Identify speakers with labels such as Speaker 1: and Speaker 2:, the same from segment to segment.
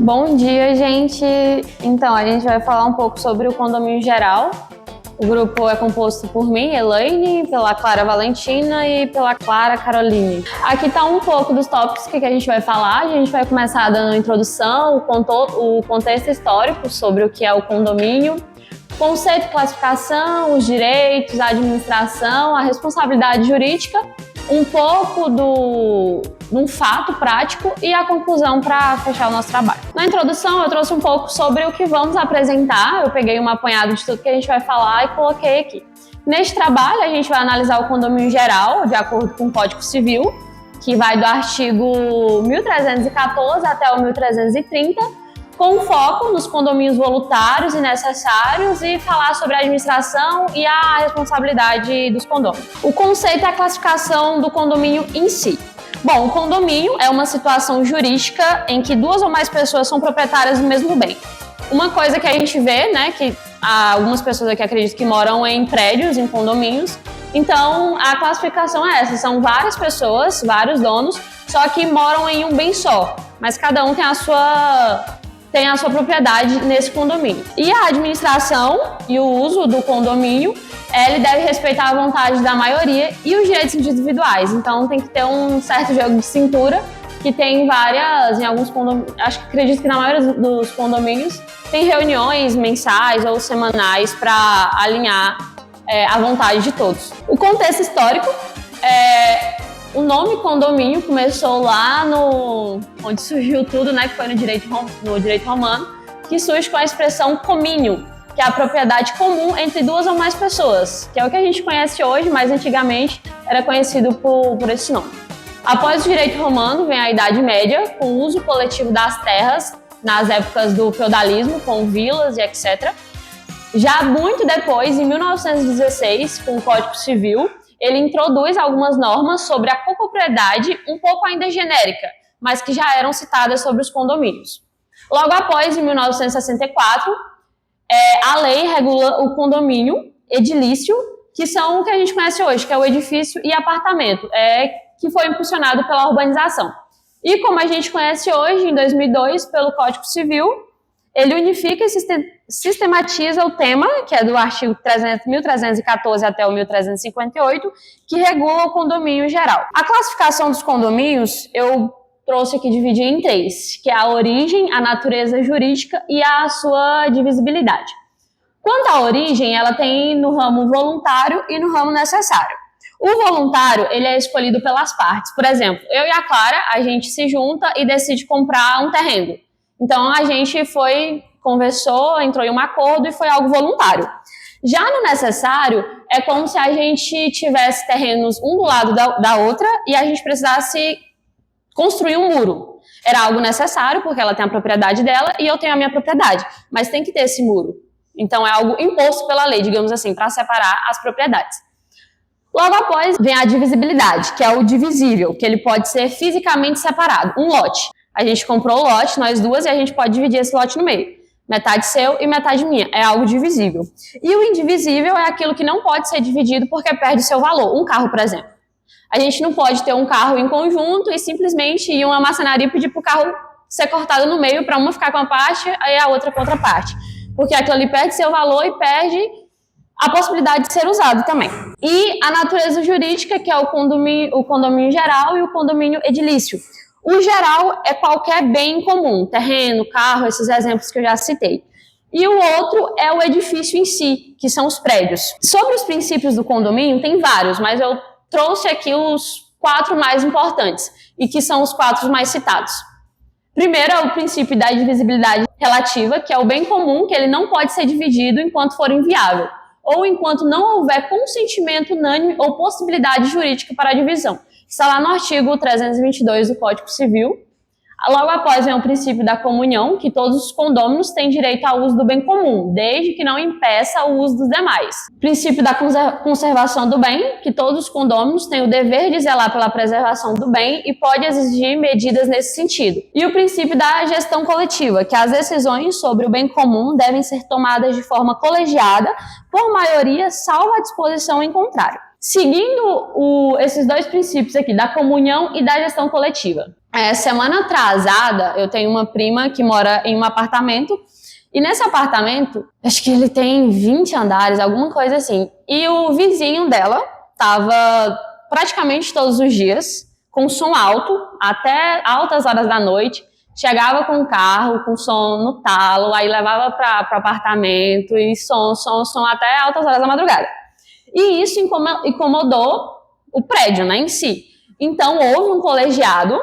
Speaker 1: Bom dia, gente! Então, a gente vai falar um pouco sobre o condomínio geral. O grupo é composto por mim, Elaine, pela Clara Valentina e pela Clara Caroline. Aqui está um pouco dos tópicos que a gente vai falar. A gente vai começar dando a introdução, o contexto histórico sobre o que é o condomínio, conceito, classificação, os direitos, a administração, a responsabilidade jurídica, um pouco de um fato prático e a conclusão para fechar o nosso trabalho. Na introdução eu trouxe um pouco sobre o que vamos apresentar, eu peguei uma apanhada de tudo que a gente vai falar e coloquei aqui. Neste trabalho a gente vai analisar o condomínio geral, de acordo com o Código Civil, que vai do artigo 1314 até o 1330, com foco nos condomínios voluntários e necessários e falar sobre a administração e a responsabilidade dos condôminos. O conceito é a classificação do condomínio em si. Bom, o condomínio é uma situação jurídica em que duas ou mais pessoas são proprietárias do mesmo bem. Uma coisa que a gente vê, né, que algumas pessoas aqui acreditam que moram em prédios, em condomínios. Então, a classificação é essa, são várias pessoas, vários donos, só que moram em um bem só, mas cada um tem a sua propriedade nesse condomínio. E a administração e o uso do condomínio, ele deve respeitar a vontade da maioria e os direitos individuais. Então tem que ter um certo jogo de cintura, que tem várias, em alguns condomínios, acredito que na maioria dos condomínios, tem reuniões mensais ou semanais para alinhar a vontade de todos. O contexto histórico o nome condomínio começou lá onde surgiu tudo, né, que foi no direito romano, que surge com a expressão comínio, que é a propriedade comum entre duas ou mais pessoas, que é o que a gente conhece hoje, mas antigamente era conhecido por esse nome. Após o direito romano vem a Idade Média, com o uso coletivo das terras nas épocas do feudalismo, com vilas e etc. Já muito depois, em 1916, com o Código Civil, ele introduz algumas normas sobre a copropriedade, um pouco ainda genérica, mas que já eram citadas sobre os condomínios. Logo após, em 1964, a lei regula o condomínio edilício, que são o que a gente conhece hoje, que é o edifício e apartamento, que foi impulsionado pela urbanização. E como a gente conhece hoje, em 2002, pelo Código Civil, ele unifica e sistematiza o tema, que é do artigo 1314 até o 1358, que regula o condomínio geral. A classificação dos condomínios eu trouxe aqui dividir em três, que é a origem, a natureza jurídica e a sua divisibilidade. Quanto à origem, ela tem no ramo voluntário e no ramo necessário. O voluntário, ele é escolhido pelas partes. Por exemplo, eu e a Clara, a gente se junta e decide comprar um terreno. Então, a gente conversou, entrou em um acordo e foi algo voluntário. Já no necessário, é como se a gente tivesse terrenos um do lado da outra e a gente precisasse construir um muro. Era algo necessário, porque ela tem a propriedade dela e eu tenho a minha propriedade, mas tem que ter esse muro. Então, é algo imposto pela lei, digamos assim, para separar as propriedades. Logo após, vem a divisibilidade, que é o divisível, que ele pode ser fisicamente separado, um lote. A gente comprou o lote, nós duas, e a gente pode dividir esse lote no meio. Metade seu e metade minha. É algo divisível. E o indivisível é aquilo que não pode ser dividido porque perde seu valor. Um carro, por exemplo. A gente não pode ter um carro em conjunto e simplesmente ir uma marcenaria e pedir para o carro ser cortado no meio para uma ficar com a parte e a outra com outra parte. Porque aquilo ali perde seu valor e perde a possibilidade de ser usado também. E a natureza jurídica, que é o condomínio geral e o condomínio edilício. O geral é qualquer bem comum, terreno, carro, esses exemplos que eu já citei. E o outro é o edifício em si, que são os prédios. Sobre os princípios do condomínio, tem vários, mas eu trouxe aqui os 4 mais importantes, e que são os 4 mais citados. Primeiro é o princípio da divisibilidade relativa, que é o bem comum, que ele não pode ser dividido enquanto for inviável, ou enquanto não houver consentimento unânime ou possibilidade jurídica para a divisão. Está lá no artigo 322 do Código Civil. Logo após vem o princípio da comunhão, que todos os condôminos têm direito ao uso do bem comum, desde que não impeça o uso dos demais. Princípio da conservação do bem, que todos os condôminos têm o dever de zelar pela preservação do bem e pode exigir medidas nesse sentido. E o princípio da gestão coletiva, que as decisões sobre o bem comum devem ser tomadas de forma colegiada, por maioria, salvo a disposição em contrário. Seguindo esses dois princípios aqui, da comunhão e da gestão coletiva. Semana atrasada, eu tenho uma prima que mora em um apartamento, e nesse apartamento, acho que ele tem 20 andares, alguma coisa assim, e o vizinho dela estava praticamente todos os dias com som alto, até altas horas da noite, chegava com o carro, com som no talo, aí levava para o apartamento, e som até altas horas da madrugada. E isso incomodou o prédio, né, em si. Então, houve um colegiado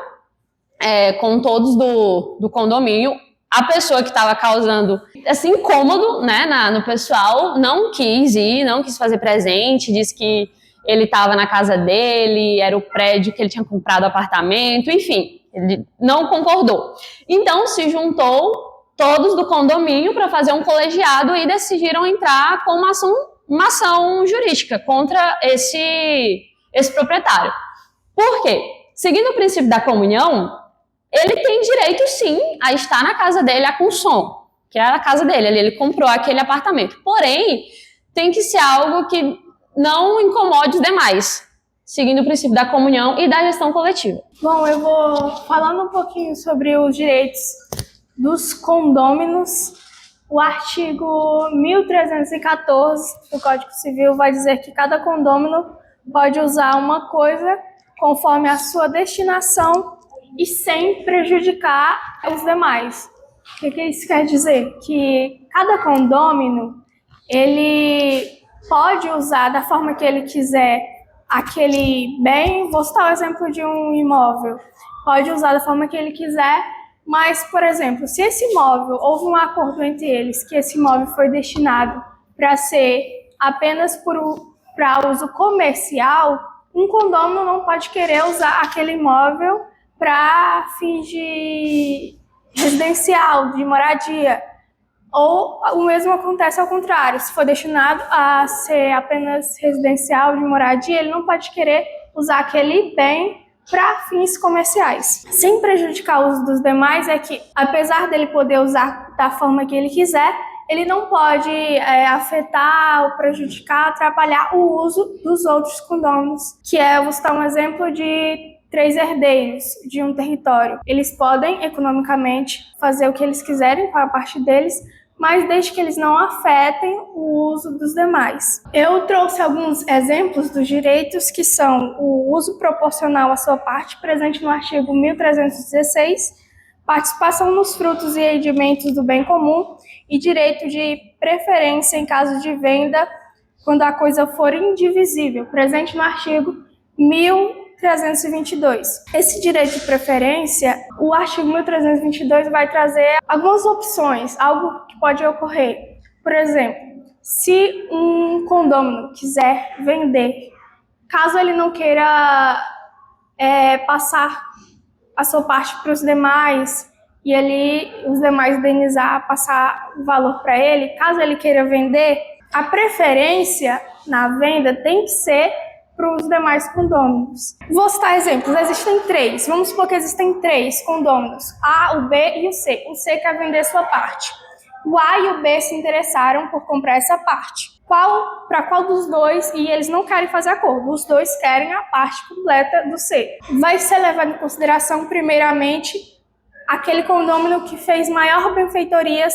Speaker 1: com todos do condomínio. A pessoa que estava causando esse incômodo, né, no pessoal não quis ir, não quis fazer presente, disse que ele estava na casa dele, era o prédio que ele tinha comprado apartamento, enfim, ele não concordou. Então, se juntou todos do condomínio para fazer um colegiado e decidiram entrar com uma ação jurídica contra esse proprietário. Por quê? Seguindo o princípio da comunhão, ele tem direito, sim, a estar na casa dele com som, que é a casa dele, ele comprou aquele apartamento. Porém, tem que ser algo que não incomode os demais, seguindo o princípio da comunhão e da gestão coletiva.
Speaker 2: Bom, eu vou falando um pouquinho sobre os direitos dos condôminos. O artigo 1314 do Código Civil vai dizer que cada condômino pode usar uma coisa conforme a sua destinação e sem prejudicar os demais. O que isso quer dizer? Que cada condômino, ele pode usar da forma que ele quiser aquele bem. Vou citar o exemplo de um imóvel. Pode usar da forma que ele quiser, mas, por exemplo, se esse imóvel, houve um acordo entre eles que esse imóvel foi destinado para ser apenas para uso comercial, um condômino não pode querer usar aquele imóvel para fins de residencial, de moradia. Ou o mesmo acontece ao contrário, se for destinado a ser apenas residencial, de moradia, ele não pode querer usar aquele bem para fins comerciais. Sem prejudicar o uso dos demais, é que, apesar dele poder usar da forma que ele quiser, ele não pode afetar ou prejudicar, atrapalhar o uso dos outros condôminos, que vou citar um exemplo de 3 herdeiros de um território. Eles podem, economicamente, fazer o que eles quiserem com a parte deles, mas desde que eles não afetem o uso dos demais. Eu trouxe alguns exemplos dos direitos que são o uso proporcional à sua parte, presente no artigo 1316, participação nos frutos e rendimentos do bem comum e direito de preferência em caso de venda quando a coisa for indivisível, presente no artigo 1322. Esse direito de preferência, o artigo 1322 vai trazer algumas opções, algo que pode ocorrer. Por exemplo, se um condômino quiser vender, caso ele não queira passar a sua parte para os demais e os demais indenizar, passar o valor para ele, caso ele queira vender, a preferência na venda tem que ser para os demais condôminos. Vou citar exemplos. Existem 3. Vamos supor que existem 3 condôminos, A, o B e o C. O C quer vender sua parte. O A e o B se interessaram por comprar essa parte. Para qual dos dois? E eles não querem fazer acordo. Os dois querem a parte completa do C. Vai ser levado em consideração, primeiramente, aquele condômino que fez maior benfeitorias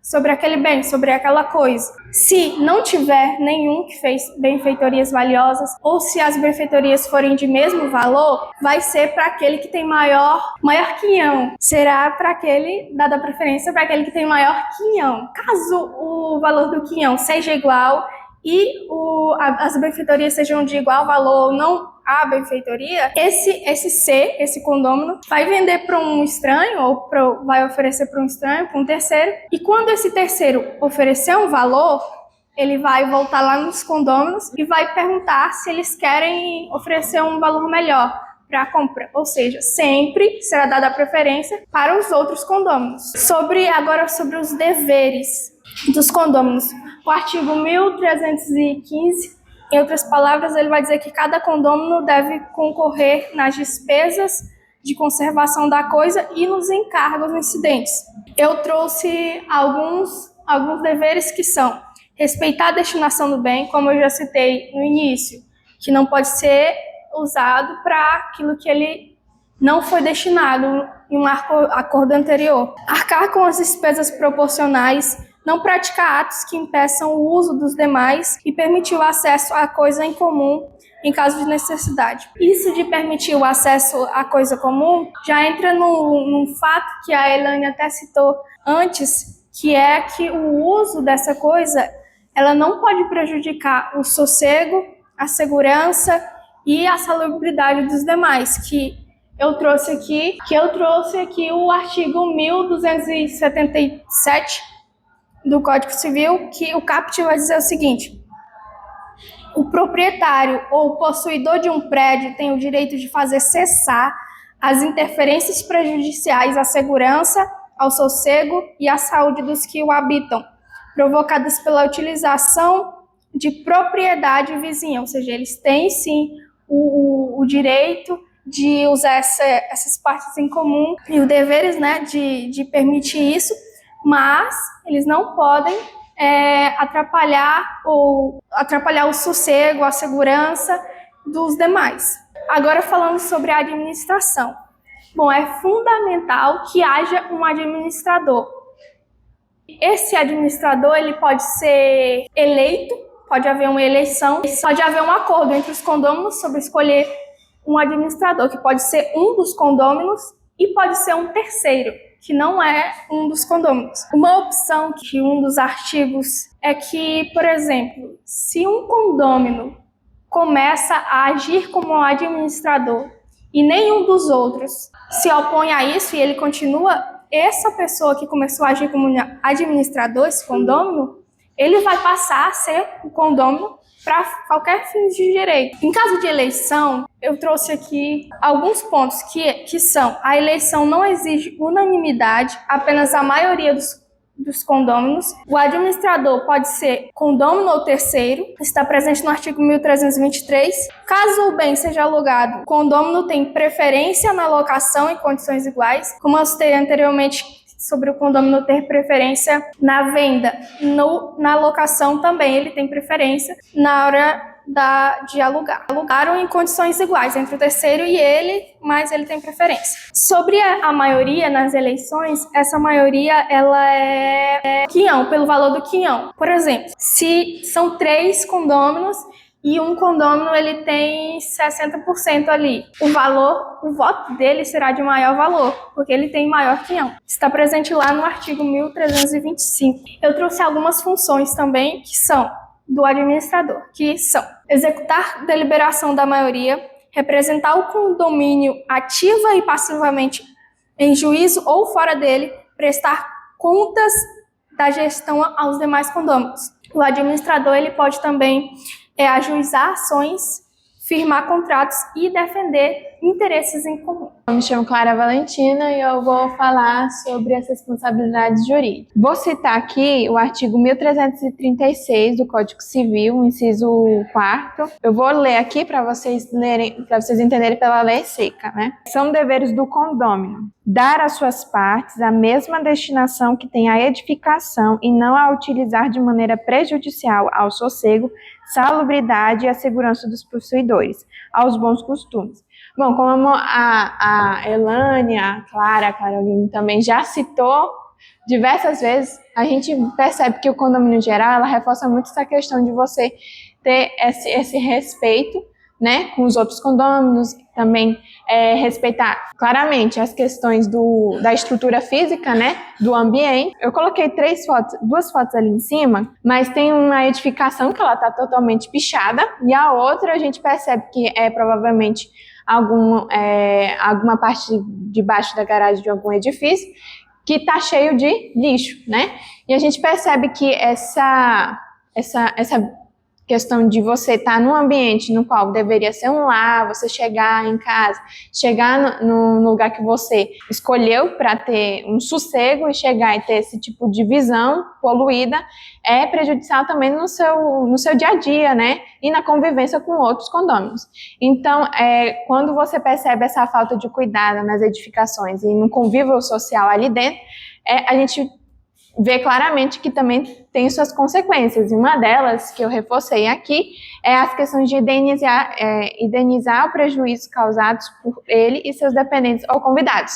Speaker 2: sobre aquele bem, sobre aquela coisa. Se não tiver nenhum que fez benfeitorias valiosas, ou se as benfeitorias forem de mesmo valor, vai ser para aquele que tem maior quinhão. Será para aquele, dada a preferência, para aquele que tem maior quinhão. Caso o valor do quinhão seja igual e as benfeitorias sejam de igual valor ou não a benfeitoria, esse condômino vai vender para um estranho ou vai oferecer para um estranho, para um terceiro. E quando esse terceiro oferecer um valor, ele vai voltar lá nos condôminos e vai perguntar se eles querem oferecer um valor melhor para a compra. Ou seja, sempre será dada a preferência para os outros condôminos. Agora sobre os deveres dos condôminos. O artigo 1315, em outras palavras, ele vai dizer que cada condômino deve concorrer nas despesas de conservação da coisa e nos encargos incidentes. Eu trouxe alguns deveres que são respeitar a destinação do bem, como eu já citei no início. que não pode ser usado para aquilo que ele não foi destinado em um acordo anterior. Arcar com as despesas proporcionais, não praticar atos que impeçam o uso dos demais e permitir o acesso à coisa em comum em caso de necessidade. Isso de permitir o acesso à coisa comum já entra num fato que a Elaine até citou antes, que é que o uso dessa coisa ela não pode prejudicar o sossego, a segurança e a salubridade dos demais, que eu trouxe aqui o artigo 1277 do Código Civil, que o caput vai dizer o seguinte: o proprietário ou possuidor de um prédio tem o direito de fazer cessar as interferências prejudiciais à segurança, ao sossego e à saúde dos que o habitam, provocadas pela utilização de propriedade vizinha, ou seja, eles têm sim o direito de usar essas partes em comum e os deveres, né, de permitir isso, mas eles não podem atrapalhar o sossego, a segurança dos demais. Agora falando sobre a administração. Bom, é fundamental que haja um administrador. Esse administrador ele pode ser eleito, pode haver uma eleição, pode haver um acordo entre os condôminos sobre escolher um administrador, que pode ser um dos condôminos e pode ser um terceiro, que não é um dos condôminos. Uma opção que um dos artigos é que, por exemplo, se um condômino começa a agir como um administrador e nenhum dos outros se opõe a isso e ele continua, essa pessoa que começou a agir como administrador, esse condômino, ele vai passar a ser o condômino para qualquer fim de direito. Em caso de eleição, eu trouxe aqui alguns pontos que são: a eleição não exige unanimidade, apenas a maioria dos condôminos. O administrador pode ser condômino ou terceiro, está presente no artigo 1323. Caso o bem seja alugado, o condômino tem preferência na locação em condições iguais, como eu citei anteriormente sobre o condômino ter preferência na venda. Na locação também ele tem preferência na hora de alugar. Alugaram em condições iguais entre o terceiro e ele, mas ele tem preferência. Sobre a maioria nas eleições, essa maioria ela é quinhão, pelo valor do quinhão. Por exemplo, se são 3 condôminos e um condômino ele tem 60% ali, o voto dele será de maior valor, porque ele tem maior quinhão. Está presente lá no artigo 1325. Eu trouxe algumas funções também que são do administrador, que são executar deliberação da maioria, representar o condomínio ativa e passivamente em juízo ou fora dele, prestar contas da gestão aos demais condôminos. O administrador ele pode também ajuizar ações, firmar contratos e defender interesses em comum.
Speaker 1: Eu me chamo Clara Valentina e eu vou falar sobre as responsabilidades jurídicas. Vou citar aqui o artigo 1336 do Código Civil, inciso 4º. Eu vou ler aqui para vocês entenderem pela lei seca, né? São deveres do condômino: dar às suas partes a mesma destinação que tem a edificação e não a utilizar de maneira prejudicial ao sossego, salubridade e à segurança dos possuidores, aos bons costumes. Bom, como a Elaine, a Clara, a Caroline também já citou diversas vezes, a gente percebe que o condomínio geral, ela reforça muito essa questão de você ter esse respeito, né, com os outros condôminos, também respeitar claramente as questões da estrutura física, né, do ambiente. Eu coloquei 2 fotos ali em cima, mas tem uma edificação que ela está totalmente pichada e a outra a gente percebe que é provavelmente alguma parte de baixo da garagem de algum edifício que está cheio de lixo, né? E a gente percebe que essa questão de você estar num ambiente no qual deveria ser um lar, você chegar em casa, chegar no lugar que você escolheu para ter um sossego e chegar e ter esse tipo de visão poluída, é prejudicial também no seu dia a dia, né? E na convivência com outros condôminos. Então, quando você percebe essa falta de cuidado nas edificações e no convívio social ali dentro, a gente
Speaker 2: vê claramente que também tem suas consequências. E uma delas, que eu reforcei aqui, é as questões de indenizar o prejuízo causados por ele e seus dependentes ou convidados.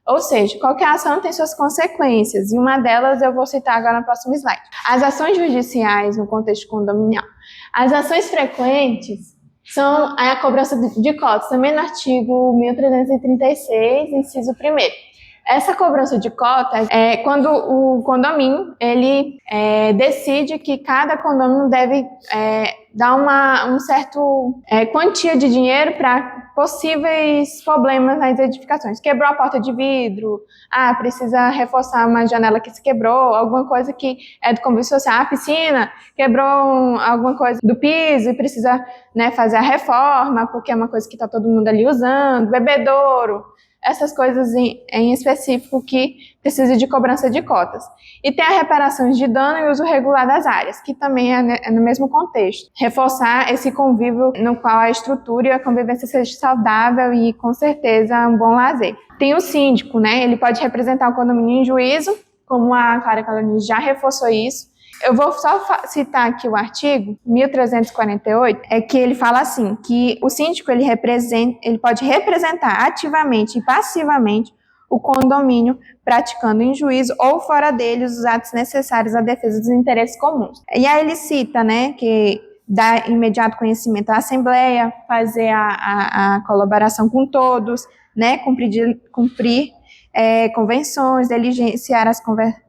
Speaker 2: Ou seja, qualquer ação tem suas consequências, e uma delas eu vou citar agora no próximo slide. As ações judiciais no contexto condominial. As ações frequentes são a cobrança de cotas, também no artigo 1336, inciso 1º. Essa cobrança de cotas é quando o condomínio ele decide que cada condomínio deve dar um certo quantia de dinheiro para possíveis problemas nas edificações. Quebrou a porta de vidro, precisa reforçar uma janela que se quebrou, alguma coisa que é do convívio social, a piscina quebrou alguma coisa do piso e precisa, né, fazer a reforma, porque é uma coisa que está todo mundo ali usando, bebedouro, essas coisas em específico que precisa de cobrança de cotas. E tem a reparação de dano e uso regular das áreas, que também é no mesmo contexto. Reforçar esse convívio no qual a estrutura e a convivência seja saudável e, com certeza, um bom lazer. Tem o síndico, né? Ele pode representar o condomínio em juízo, como a Clara Carolina já reforçou isso. Eu vou só citar aqui o artigo 1348, que ele fala assim, que o síndico ele pode representar ativamente e passivamente o condomínio, praticando em juízo ou fora dele os atos necessários à defesa dos interesses comuns. E aí ele cita, né, que dá imediato conhecimento à Assembleia, fazer a colaboração com todos, né, cumprir convenções, diligenciar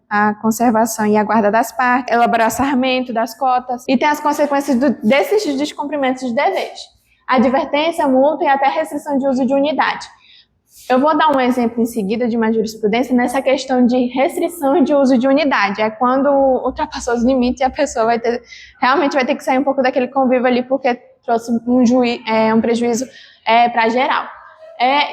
Speaker 2: a conservação e a guarda das partes, elaborar o sarmento das cotas, e tem as consequências desses descumprimentos de deveres. Advertência, multa e até restrição de uso de unidade. Eu vou dar um exemplo em seguida de uma jurisprudência nessa questão de restrição de uso de unidade. É quando ultrapassou os limites e a pessoa realmente vai ter que sair um pouco daquele convívio ali porque trouxe um prejuízo para geral.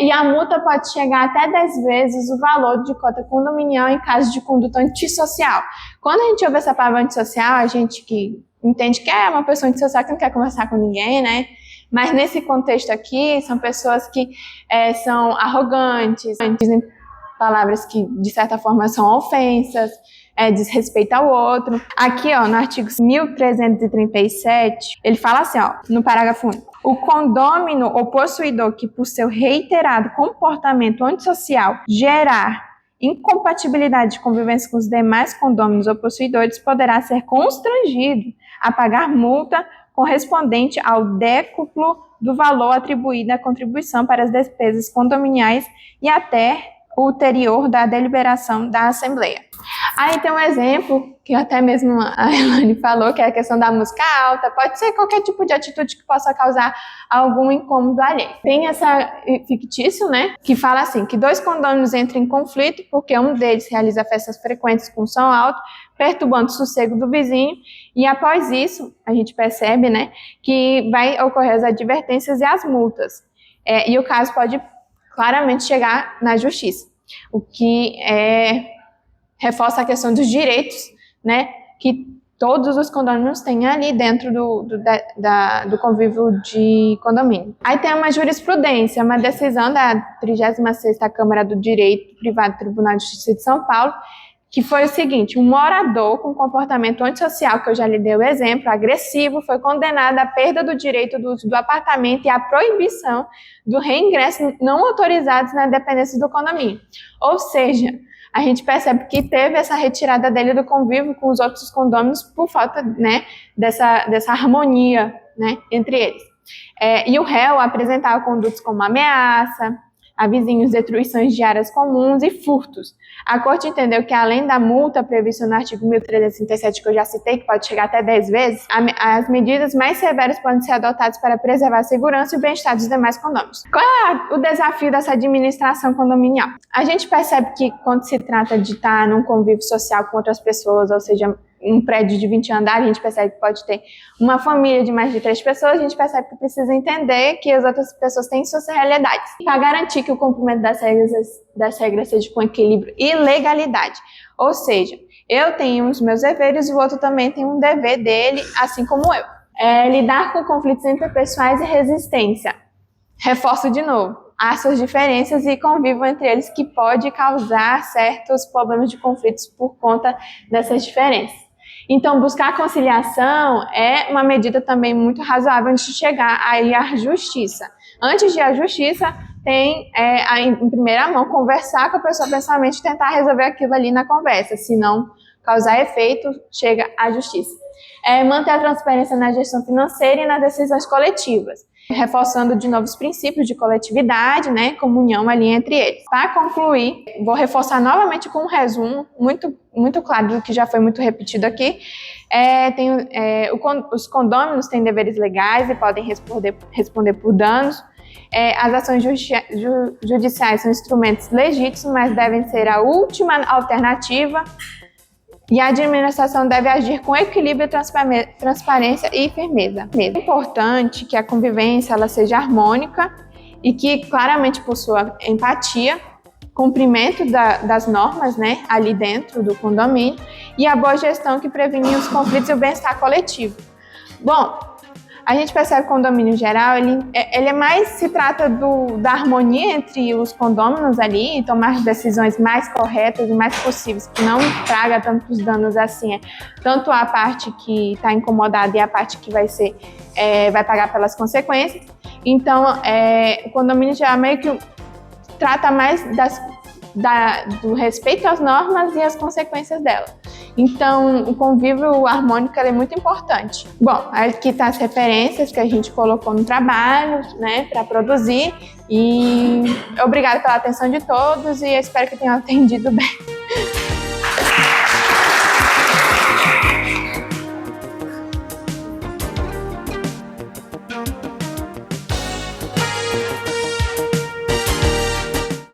Speaker 2: E a multa pode chegar até 10 vezes o valor de cota condominial em caso de conduta antissocial. Quando a gente ouve essa palavra antissocial, a gente que entende que é uma pessoa antissocial que não quer conversar com ninguém, né? Mas nesse contexto aqui, são pessoas que são arrogantes, dizem palavras que, de certa forma, são ofensas, desrespeito ao outro. Aqui, no artigo 1337, ele fala assim, no parágrafo 1. O condômino ou possuidor que, por seu reiterado comportamento antissocial, gerar incompatibilidade de convivência com os demais condôminos ou possuidores, poderá ser constrangido a pagar multa correspondente ao décuplo do valor atribuído à contribuição para as despesas condominiais e até ulterior da deliberação da Assembleia. Aí tem um exemplo, que até mesmo a Elaine falou, que é a questão da música alta, pode ser qualquer tipo de atitude que possa causar algum incômodo alheio. Tem essa fictício, né, que fala assim, que 2 condôminos entram em conflito porque um deles realiza festas frequentes com som alto, perturbando o sossego do vizinho, e após isso, a gente percebe, né, que vai ocorrer as advertências e as multas. E o caso pode claramente chegar na justiça, o que reforça a questão dos direitos, né, que todos os condôminos têm ali dentro do convívio de condomínio. Aí tem uma jurisprudência, uma decisão da 36ª Câmara do Direito Privado do Tribunal de Justiça de São Paulo, que foi o seguinte: um morador com comportamento antissocial, que eu já lhe dei o exemplo, agressivo, foi condenado à perda do direito do uso do apartamento e à proibição do reingresso não autorizados na dependência do condomínio. Ou seja, a gente percebe que teve essa retirada dele do convívio com os outros condôminos por falta, né, dessa harmonia, né, entre eles. E o réu apresentava condutas como ameaça a vizinhos, destruições de áreas comuns e furtos. A Corte entendeu que, além da multa prevista no artigo 1337, que eu já citei, que pode chegar até 10 vezes, as medidas mais severas podem ser adotadas para preservar a segurança e o bem-estar dos demais condôminos. Qual é o desafio dessa administração condominial? A gente percebe que, quando se trata de estar num convívio social com outras pessoas, ou seja, um prédio de 20 andares, a gente percebe que pode ter uma família de mais de 3 pessoas, a gente percebe que precisa entender que as outras pessoas têm suas realidades. Para garantir que o cumprimento das regras seja com equilíbrio e legalidade. Ou seja, eu tenho os meus deveres e o outro também tem um dever dele, assim como eu. Lidar com conflitos interpessoais e resistência. Reforço de novo.
Speaker 3: as suas diferenças e convivam entre eles, que pode causar certos problemas de conflitos por conta dessas diferenças. Então, buscar a conciliação é uma medida também muito razoável antes de chegar aí à justiça. Antes de ir à justiça, tem, em primeira mão, conversar com a pessoa pessoalmente e tentar resolver aquilo ali na conversa. Se não causar efeito, chega à justiça. Manter a transparência na gestão financeira e nas decisões coletivas, reforçando de novo os princípios de coletividade, né, comunhão ali entre eles. Para concluir, vou reforçar novamente com um resumo muito claro do que já foi muito repetido aqui. Os condôminos têm deveres legais e podem responder por danos. As ações judiciais são instrumentos legítimos, mas devem ser a última alternativa. E a administração deve agir com equilíbrio, transparência e firmeza. É importante que a convivência ela seja harmônica e que claramente possua empatia, cumprimento das normas, né, ali dentro do condomínio, e a boa gestão que previne os conflitos e o bem-estar coletivo. Bom, a gente percebe que o condomínio geral, ele é mais, se trata da harmonia entre os condôminos ali e tomar decisões mais corretas e mais possíveis, que não traga tantos danos assim, tanto a parte que está incomodada e a parte que vai pagar pelas consequências. Então, o condomínio geral meio que trata mais do respeito às normas e às consequências dela. Então, o convívio harmônico é muito importante. Bom, aqui estão as referências que a gente colocou no trabalho, né, para produzir. E obrigada pela atenção de todos e eu espero que tenham atendido bem.